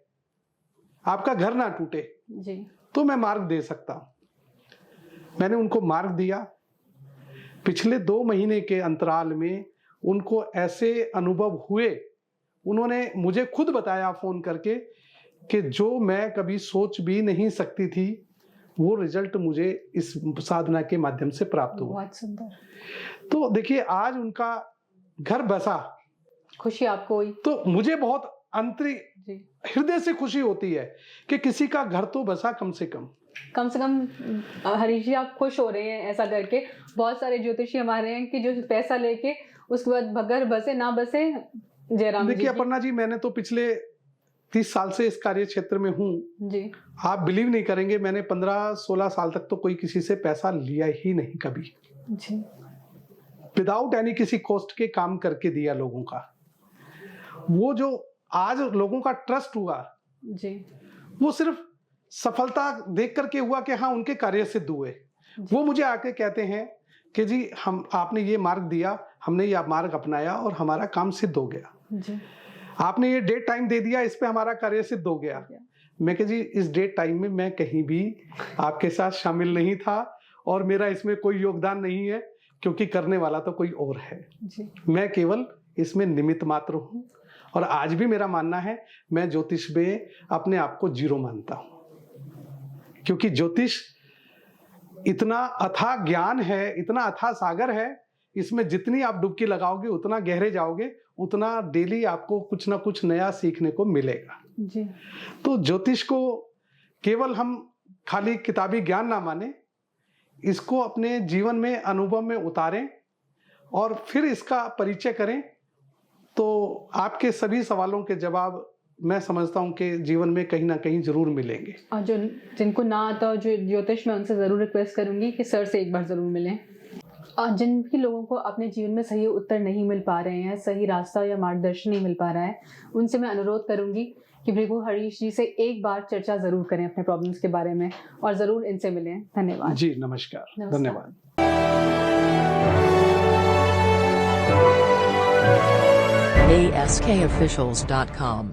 आपका घर ना टूटे, जी। तो मैं मार्ग दे सकता हूं। मैंने उनको मार्ग दिया। पिछले 2 महीने के अंतराल में उनको ऐसे अनुभव हुए, उन्होंने मुझे खुद बताया फोन करके कि जो मैं कभी सोच भी नहीं सकती थी, वो रिजल्ट मुझे इस साधना के माध्यम से प्राप्त हुआ। बहुत सुंदर। तो देखिए, आज उनका घर बसा, खुशी आपको हुई? तो मुझे बहुत जी। हृदय से खुशी होती है कि किसी का घर तो बसा कम से कम। हरीश जी, आप खुश हो रहे हैं ऐसा करके। बहुत सारे ज्योतिषी हमारे हैं कि जो पैसा लेके उसके बाद घर बसे ना बसे। जयराम जी, देखिए अपर्णा जी, मैंने तो पिछले 30 साल से इस कार्य क्षेत्र में हूँ जी। आप बिलीव नहीं करेंगे, मैंने 15-16 साल तक तो कोई किसी से पैसा लिया ही नहीं कभी जी। विदाउट एनी किसी कॉस्ट के काम करके दिया लोगों का। वो जो आज लोगों का ट्रस्ट हुआ जी, वो सिर्फ सफलता देख करके हुआ कि हाँ उनके कार्य सिद्ध हुए। वो मुझे आके कहते हैं कि जी हम आपने ये मार्ग दिया, हमने ये मार्ग अपनाया और हमारा काम सिद्ध हो गया। जी। आपने ये डेट टाइम दे दिया, इस पे हमारा कार्य सिद्ध हो गया। मैं कह जी इस डेट टाइम में मैं कहीं भी आपके साथ शामिल नहीं था और मेरा इसमें कोई योगदान नहीं है, क्योंकि करने वाला तो कोई और है जी। मैं केवल इसमें निमित्त मात्र हूँ। और आज भी मेरा मानना है, मैं ज्योतिष में अपने आप को 0 मानता हूँ, क्योंकि ज्योतिष इतना अथाह ज्ञान है, इतना अथाह सागर है, इसमें जितनी आप डुबकी लगाओगे उतना गहरे जाओगे, उतना डेली आपको कुछ ना कुछ नया सीखने को मिलेगा। जी। तो ज्योतिष को केवल हम खाली किताबी ज्ञान ना माने, इसको अपने जीवन में अनुभव में उतारें और फिर इसका परिचय करें, तो आपके सभी सवालों के जवाब मैं समझता हूं कि जीवन में कहीं ना कहीं जरूर मिलेंगे। और जो जिनको ना आता जो ज्योतिष में, उनसे जरूर रिक्वेस्ट करूंगी कि सर से एक बार जरूर मिलें। और जिन भी लोगों को अपने जीवन में सही उत्तर नहीं मिल पा रहे हैं, सही रास्ता या मार्गदर्शन नहीं मिल पा रहा है, उनसे मैं अनुरोध करूंगी कि भृगु हरीश जी से एक बार चर्चा जरूर करें अपने प्रॉब्लम्स के बारे में और जरूर इनसे मिलें। धन्यवाद जी। नमस्कार। धन्यवाद। ASKofficials.com